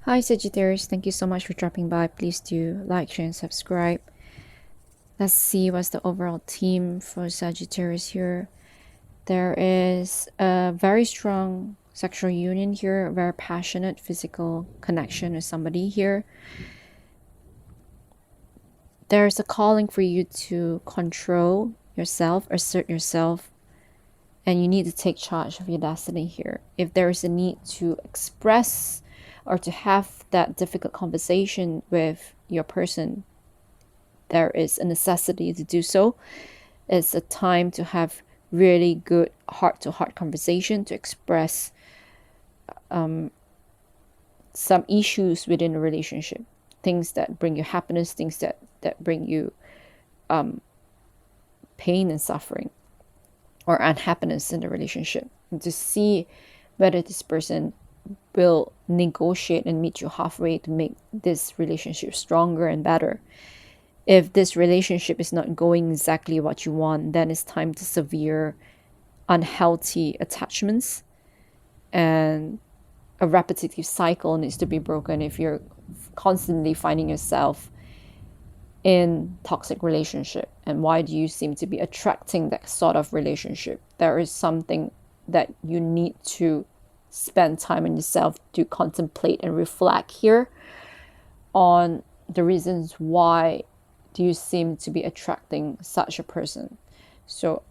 Hi Sagittarius, thank you so much for dropping by. Please do like, share, and subscribe. Let's see what's the overall theme for Sagittarius here. There is a very strong sexual union here, a very passionate physical connection with somebody here. There's a calling for you to control yourself, assert yourself, and you need to take charge of your destiny here. If there is a need to express or to have that difficult conversation with your person, there is a necessity to do so. It's a time to have really good heart-to-heart conversation to express some issues within a relationship, things that bring you happiness, things that bring you pain and suffering or unhappiness in the relationship, and to see whether this person will negotiate and meet you halfway to make this relationship stronger and better. If this relationship is not going exactly what you want, then it's time to severe unhealthy attachments, and a repetitive cycle needs to be broken if you're constantly finding yourself in toxic relationship. And why do you seem to be attracting that sort of relationship? There is something that you need to spend time on yourself to contemplate and reflect here on the reasons why do you seem to be attracting such a person. So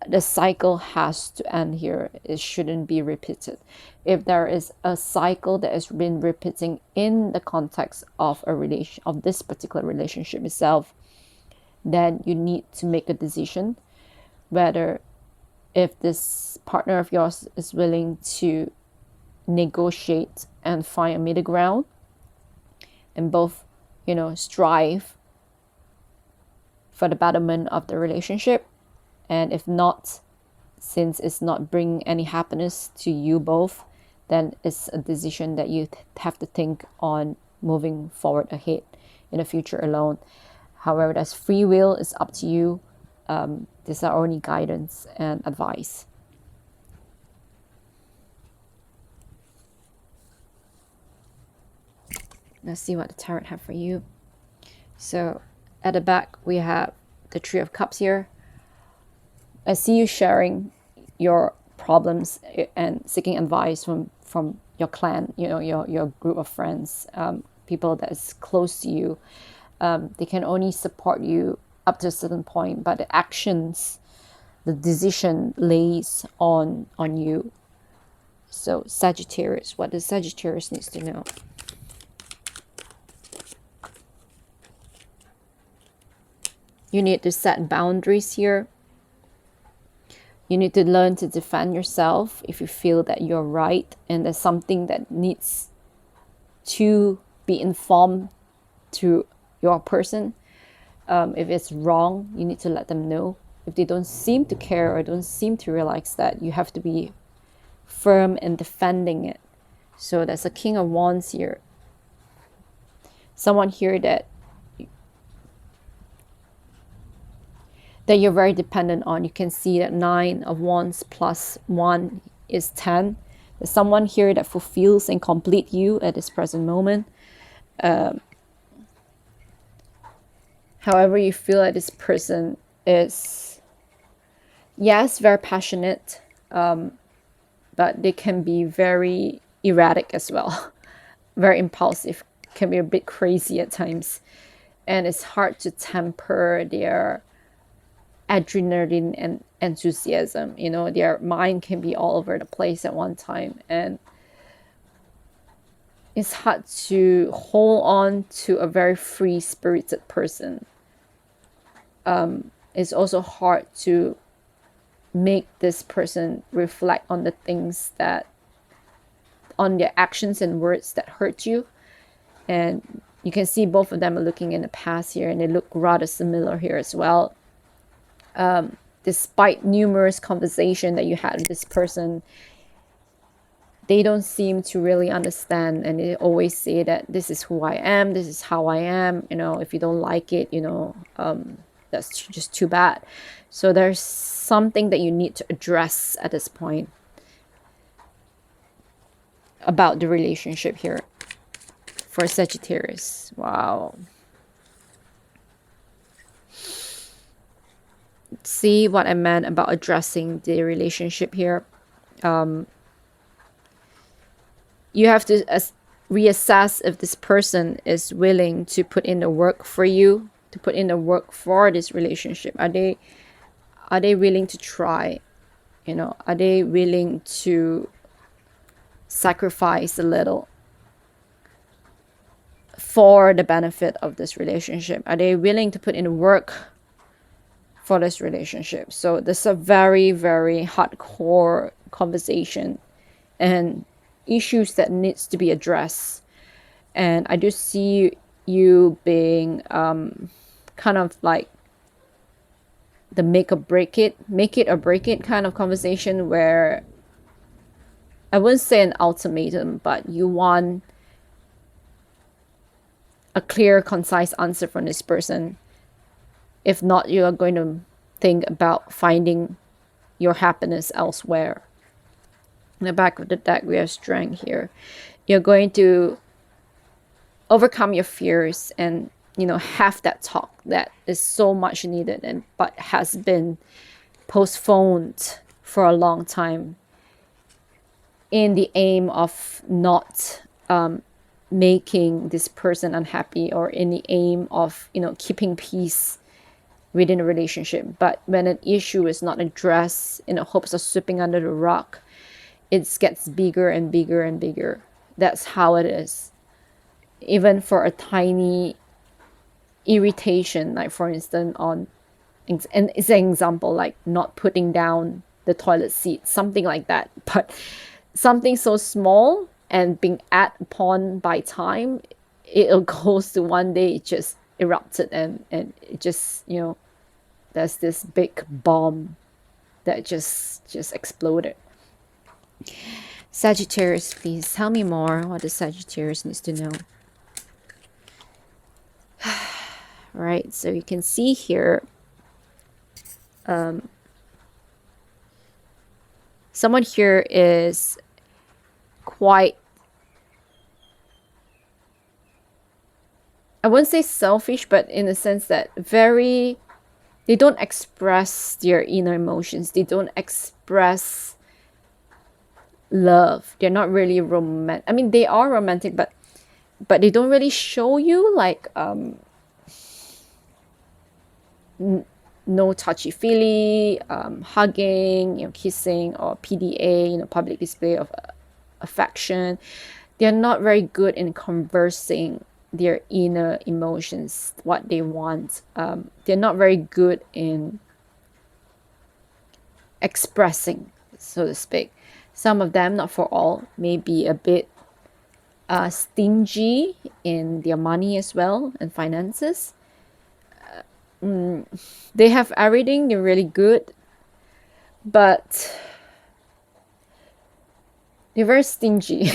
the cycle has to end here. It shouldn't be repeated. If there is a cycle that has been repeating in the context of a relation, of this particular relationship itself, then you need to make a decision whether, if this partner of yours is willing to negotiate and find a middle ground and both, strive for the betterment of the relationship. And if not, since it's not bringing any happiness to you both, then it's a decision that you have to think on moving forward ahead in the future alone. However, that's free will. It's up to you. These are only guidance and advice. Let's see what the tarot have for you. So at the back, we have the Three of Cups here. I see you sharing your problems and seeking advice from your clan, your group of friends, people that is close to you. They can only support you up to a certain point, but the actions, the decision lays on you. So Sagittarius, what does Sagittarius needs to know? You need to set boundaries here. You need to learn to defend yourself if you feel that you're right and there's something that needs to be informed to your person. If it's wrong, you need to let them know. If they don't seem to care or don't seem to realize that, you have to be firm in defending it. So there's a King of Wands here. Someone here that you're very dependent on. You can see that 9 of Wands plus 1 is 10. There's someone here that fulfills and completes you at this present moment. However, you feel that this person is, yes, very passionate, but they can be very erratic as well. Very impulsive, can be a bit crazy at times. And it's hard to temper their adrenaline and enthusiasm. Their mind can be all over the place at one time, and it's hard to hold on to a very free-spirited person. It's also hard to make this person reflect on the things on their actions and words that hurt you. And you can see both of them are looking in the past here, and they look rather similar here as well. Despite numerous conversations that you had with this person, they don't seem to really understand, and they always say that this is who I am, this is how I am. If you don't like it, that's just too bad. So there's something that you need to address at this point about the relationship here. for Sagittarius. Wow. See what I meant about addressing the relationship here. You have to reassess if this person is willing to put in the work for you, to put in the work for this relationship. Are they willing to try? You know, are they willing to sacrifice a little for the benefit of this relationship? Are they willing to put in work for this relationship? So this is a very, very hardcore conversation and issues that needs to be addressed. And I do see you being kind of like the make or break it or break it kind of conversation, where I wouldn't say an ultimatum, but you want a clear, concise answer from this person. If not, you are going to think about finding your happiness elsewhere. In the back of the deck, we have strength here. You're going to overcome your fears and, you know, have that talk that is so much needed and but has been postponed for a long time, in the aim of not making this person unhappy, or in the aim of, you know, keeping peace within a relationship. But when an issue is not addressed in the hopes of sweeping under the rug, it gets bigger and bigger and bigger. That's how it is. Even for a tiny irritation, like for instance on, and it's an example, like not putting down the toilet seat, something like that. But something so small and being added upon by time, it goes to one day it just erupted, and it just, you know, there's this big bomb that just exploded. Sagittarius, please tell me more. What does Sagittarius needs to know? Right, so you can see here, someone here is quite, I wouldn't say selfish, but in the sense that they don't express their inner emotions. They don't express love. They're not really romantic. I mean, they are romantic, but they don't really show you, like, no touchy-feely, hugging, you know, kissing, or PDA, you know, public display of affection. They're not very good in conversing their inner emotions, what they want. They're not very good in expressing, so to speak. Some of them, not for all, may be a bit stingy in their money as well, and finances. They have everything, they're really good, but they're very stingy.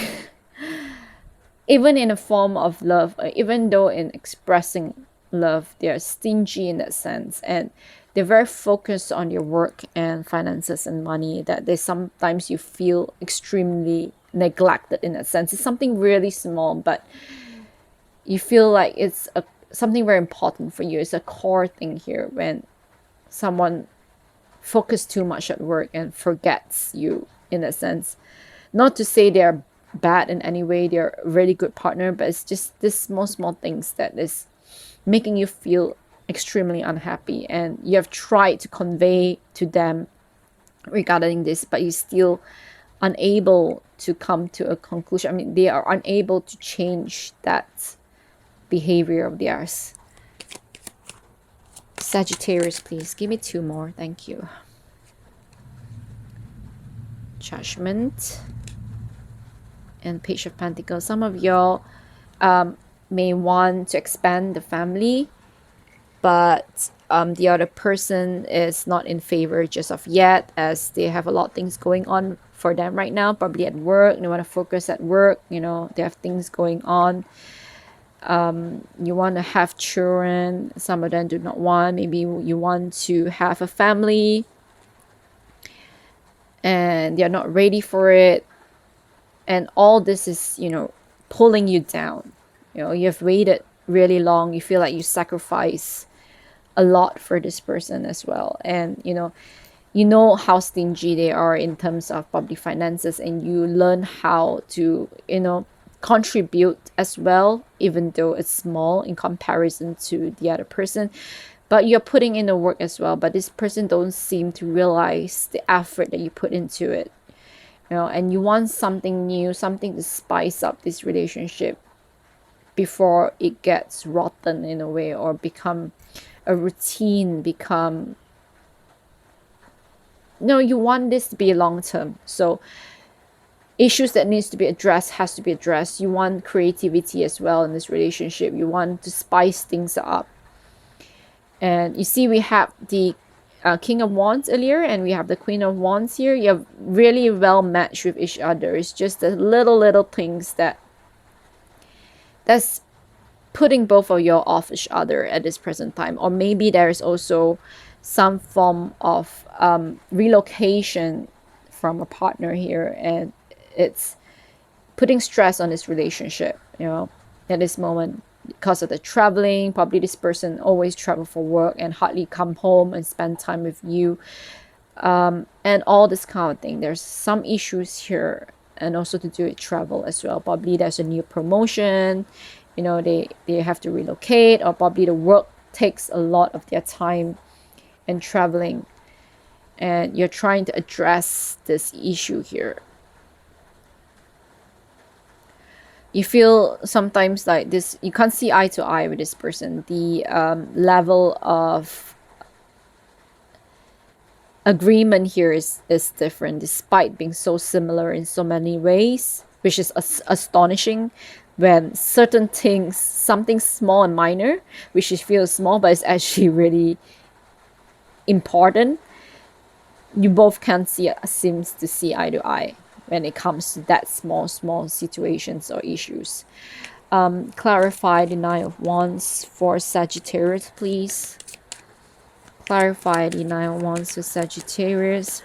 Even in a form of love, even though in expressing love, they're stingy in that sense, and they're very focused on your work and finances and money, that they sometimes you feel extremely neglected in that sense. It's something really small, but you feel like it's something very important for you. It's a core thing here, when someone focuses too much at work and forgets you in a sense. Not to say they're bad in any way, they're a really good partner, but it's just this small things that is making you feel extremely unhappy, and you have tried to convey to them regarding this, but you're still unable to come to a conclusion. I mean, they are unable to change that behavior of theirs. Sagittarius, please give me 2 more. Thank you. Judgment and Page of Pentacles. Some of y'all may want to expand the family, but the other person is not in favor just of yet, as they have a lot of things going on for them right now, probably at work. They want to focus at work, you know, they have things going on. You want to have children. Some of them do not want. Maybe you want to have a family and they're not ready for it, and all this is, you know, pulling you down. You know, you've waited really long. You feel like you sacrifice a lot for this person as well. And you know how stingy they are in terms of public finances, and you learn how to contribute as well, even though it's small in comparison to the other person. But you're putting in the work as well, but this person don't seem to realize the effort that you put into it. And you want something new, something to spice up this relationship before it gets rotten in a way, or become a routine, become no, you want this to be long term. So issues that needs to be addressed has to be addressed. You want creativity as well in this relationship. You want to spice things up. And you see, we have the King of Wands earlier, and we have the Queen of Wands here. You're really well matched with each other. It's just the little things that's putting both of you off each other at this present time. Or maybe there's also some form of relocation from a partner here, and it's putting stress on this relationship, at this moment, because of the traveling. Probably this person always travel for work and hardly come home and spend time with you, and all this kind of thing. There's some issues here, and also to do with travel as well. Probably there's a new promotion, they have to relocate, or probably the work takes a lot of their time and traveling, and you're trying to address this issue here. You feel sometimes like this, you can't see eye to eye with this person. The level of agreement here is different, despite being so similar in so many ways, which is astonishing. When certain things, something small and minor, which you feel small but it's actually really important, you both can seems to see eye to eye when it comes to that small situations or issues. Clarify the Nine of Wands for Sagittarius, please. Clarify the Nine of Wands for Sagittarius.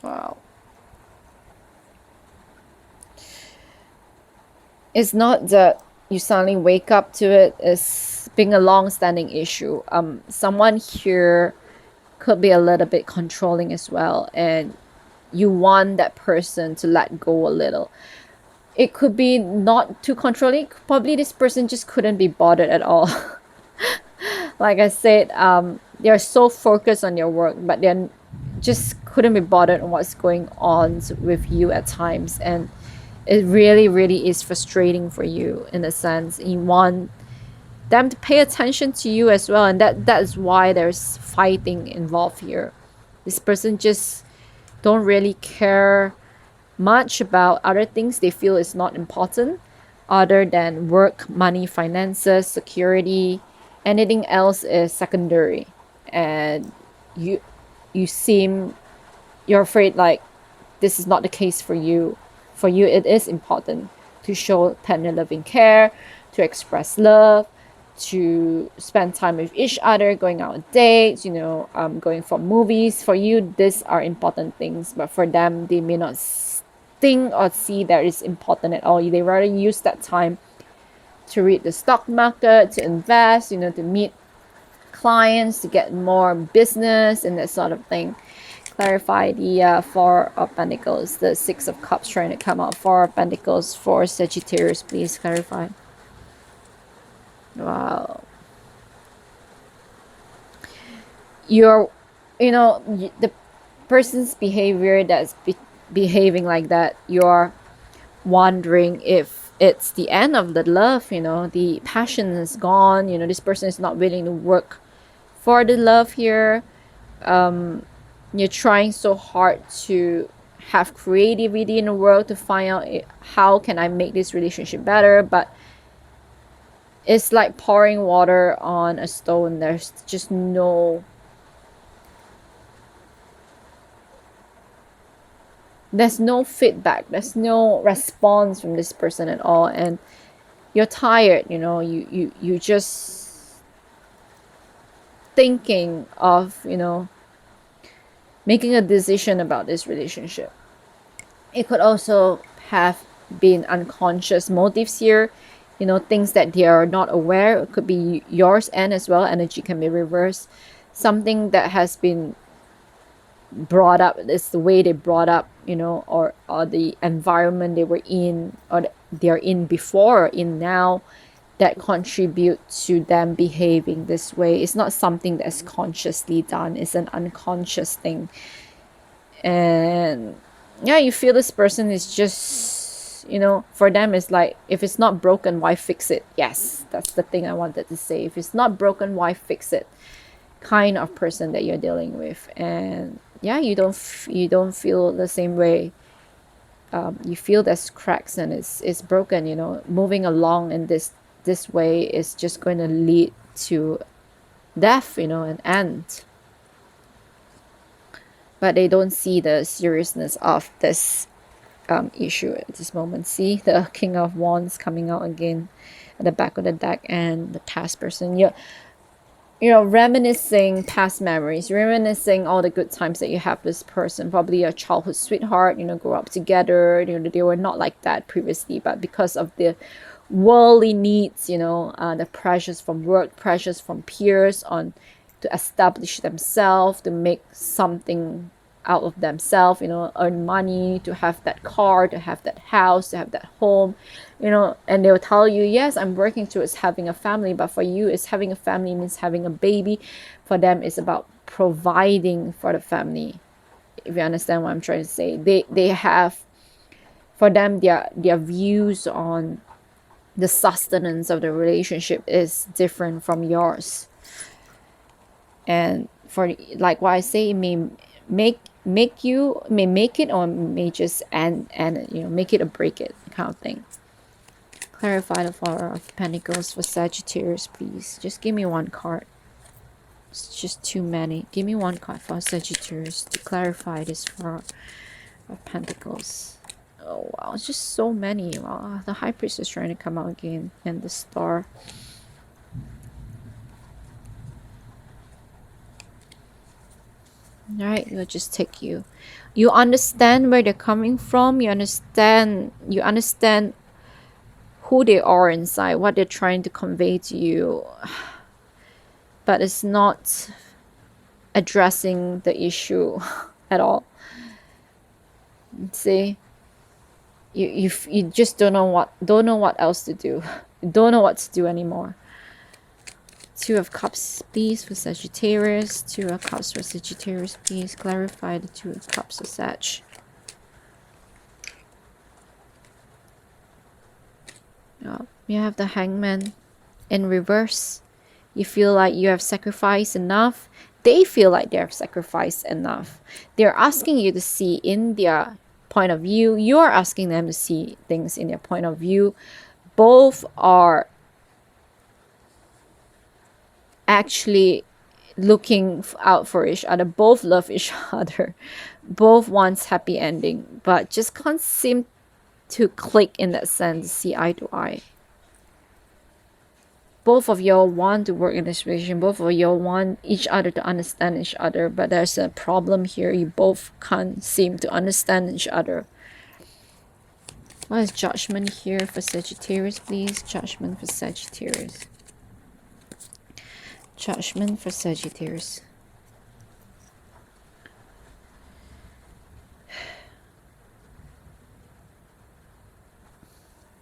Wow. It's not that you suddenly wake up to it. It's being a long-standing issue. Someone here could be a little bit controlling as well, and you want that person to let go a little. It could be not too controlling. Probably this person just couldn't be bothered at all. Like I said, they're so focused on their work, but they're just couldn't be bothered on what's going on with you at times. And it really is frustrating for you, in a sense. You want them to pay attention to you as well, and that is why there's fighting involved here. This person just don't really care much about other things they feel is not important, other than work, money, finances, security. Anything else is secondary. And you're afraid like this is not the case for you. For you, it is important to show tender loving care, to express love, to spend time with each other, going out on dates, going for movies. For you, these are important things, but for them, they may not think or see that it's important at all. They rather use that time to read the stock market, to invest, to meet clients, to get more business and that sort of thing. Clarify the Four of Pentacles, the Six of Cups trying to come out. Four of Pentacles for Sagittarius, please clarify. Wow. The person's behavior that's behaving like that, you're wondering if it's the end of the love. The passion is gone. This person is not willing to work for the love here. You're trying so hard to have creativity in the world to find out how can I make this relationship better, but it's like pouring water on a stone. There's just there's no feedback, there's no response from this person at all. And you're tired, you know, you just thinking of, you know, making a decision about this relationship. It could also have been unconscious motives here, you know, things that they are not aware. It could be yours and as well. Energy can be reversed. Something that has been brought up, it's the way they brought up, you know, or the environment they were in, or they're in before or in now, that contribute to them behaving this way. It's not something that's consciously done, it's an unconscious thing. And yeah, you feel this person is just, you know, for them it's like, if it's not broken, why fix it? Yes, that's the thing I wanted to say. If it's not broken, why fix it? Kind of person that you're dealing with. And yeah, you don't feel the same way. You feel there's cracks and it's broken, you know. Moving along in this way is just going to lead to death, you know, an end. But they don't see the seriousness of this issue at this moment. See the King of Wands coming out again at the back of the deck, and the task person. You know, reminiscing past memories, reminiscing all the good times that you have with this person. Probably a childhood sweetheart, you know, grew up together. You know, they were not like that previously, but because of the worldly needs, you know, the pressures from work, pressures from peers on to establish themselves, to make something out of themselves, you know, earn money, to have that car, to have that house, to have that home, you know. And they'll tell you, yes, I'm working towards having a family, but for you, it's having a family means having a baby. For them, it's about providing for the family. If you understand what I'm trying to say, they have, for them, their views on the sustenance of the relationship is different from yours. And for, like what I say, it may make you, may make it, or may just end it, you know, make it or break it kind of thing. Clarify the Four of Pentacles for Sagittarius, please. Just give me one card. It's just too many. Give me one card for Sagittarius to clarify this Four of Pentacles. Oh wow, it's just so many. Wow, the High Priest is trying to come out again, and the Star. Right, we'll just take you. You understand where they're coming from. You understand who they are inside, what they're trying to convey to you. But it's not addressing the issue at all. See, you just don't know what else to do. You don't know what to do anymore. Two of Cups, please, for Sagittarius. Two of Cups for Sagittarius, please. Clarify the Two of Cups for Sag. Oh, you have the Hangman in reverse. You feel like you have sacrificed enough. They feel like they have sacrificed enough. They're asking you to see in their point of view. You're asking them to see things in their point of view. Both are actually looking out for each other. Both love each other. Both wants happy ending, but just can't seem to click in that sense, see eye to eye. Both of y'all want to work in this relationship. Both of y'all want each other to understand each other, but there's a problem here. You both can't seem to understand each other. What is Judgment here for Sagittarius, please? Judgment for Sagittarius. Judgment for Sagittarius.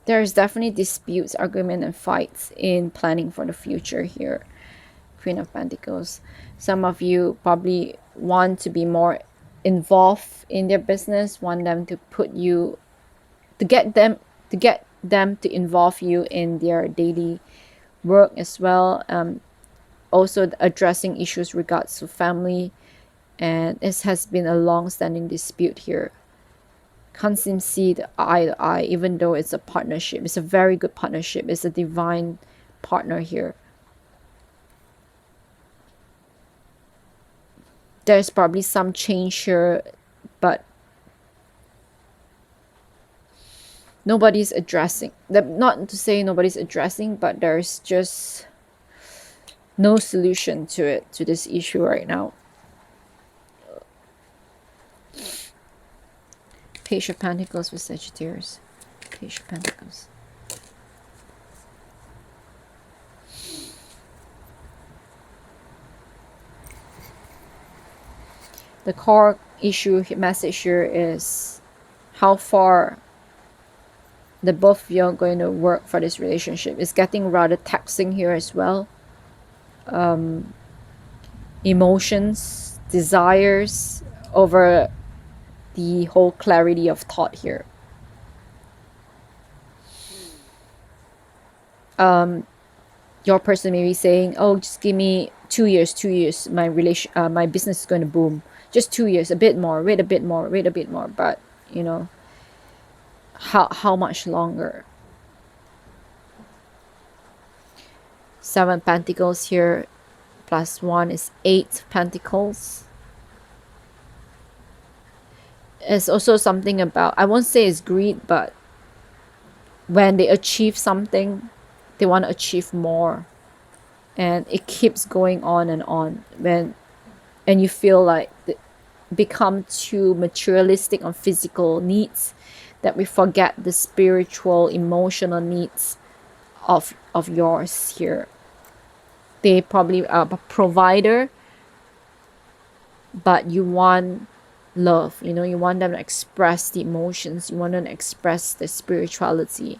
There's definitely disputes, argument, and fights in planning for the future here. Queen of Pentacles. Some of you probably want to be more involved in their business, want them to put you, to get them to involve you in their daily work as well. Also addressing issues regards to family, and this has been a long-standing dispute here. Can't seem to see the eye to eye, even though it's a partnership. It's a very good partnership. It's a divine partner here. There's probably some change here, but Nobody's addressing that. Not to say nobody's addressing, but there's just no solution to it, to this issue right now. Page of Pentacles with Sagittarius. Page of Pentacles. The core issue message here is how far the both of you are going to work for this relationship. It's getting rather taxing here as well. Emotions, desires over the whole clarity of thought here. Your person may be saying, oh, just give me 2 years, my business is going to boom. Just 2 years, a bit more, wait a bit more, but you know, how much longer? 7 Pentacles here, plus 1 is 8 Pentacles. It's also something about, I won't say it's greed, but when they achieve something, they want to achieve more, and it keeps going on and on. And you feel like become too materialistic on physical needs, that we forget the spiritual, emotional needs of yours here. They probably are a provider, but you want love, you know, you want them to express the emotions, you want them to express the spirituality.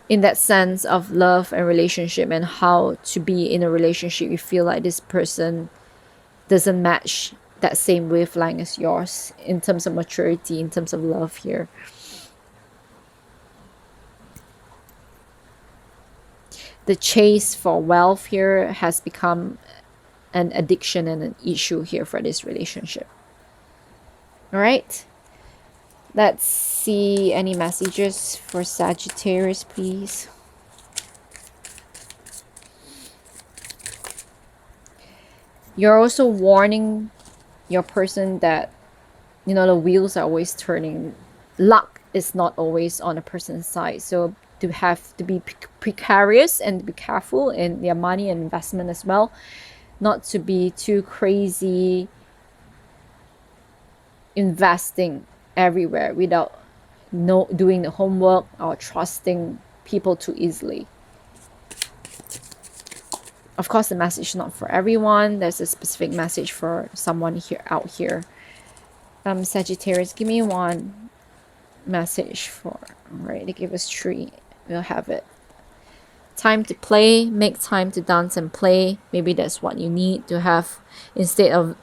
In that sense of love and relationship, and how to be in a relationship, you feel like this person doesn't match that same wavelength as yours in terms of maturity, in terms of love here. The chase for wealth here has become an addiction and an issue here for this relationship. All right, let's see any messages for Sagittarius, please. You're also warning your person that, you know, the wheels are always turning. Luck is not always on a person's side. So to have to be precarious and be careful in their money and investment as well. Not to be too crazy investing everywhere without doing the homework or trusting people too easily. Of course, the message is not for everyone. There's a specific message for someone here out here. Sagittarius, give me one message for, all right, they give us 3. We'll have it. Time to play, make time to dance and play. Maybe that's what you need to have, instead of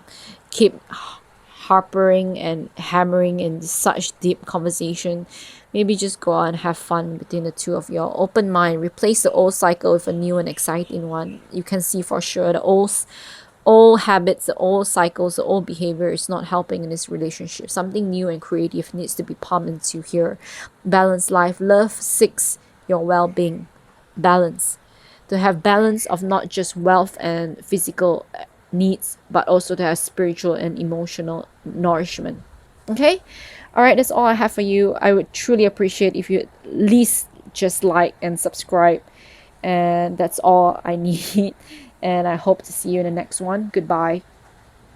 keep harping and hammering in such deep conversation. Maybe just go out and have fun between the two of you. Open mind, replace the old cycle with a new and exciting one. You can see for sure the old habits, the old cycles, the old behavior is not helping in this relationship. Something new and creative needs to be pumped into here. Balanced life. Love seeks your well-being. Balance. To have balance of not just wealth and physical needs, but also to have spiritual and emotional nourishment. Okay? All right, that's all I have for you. I would truly appreciate if you at least just like and subscribe. And that's all I need. And I hope to see you in the next one. Goodbye.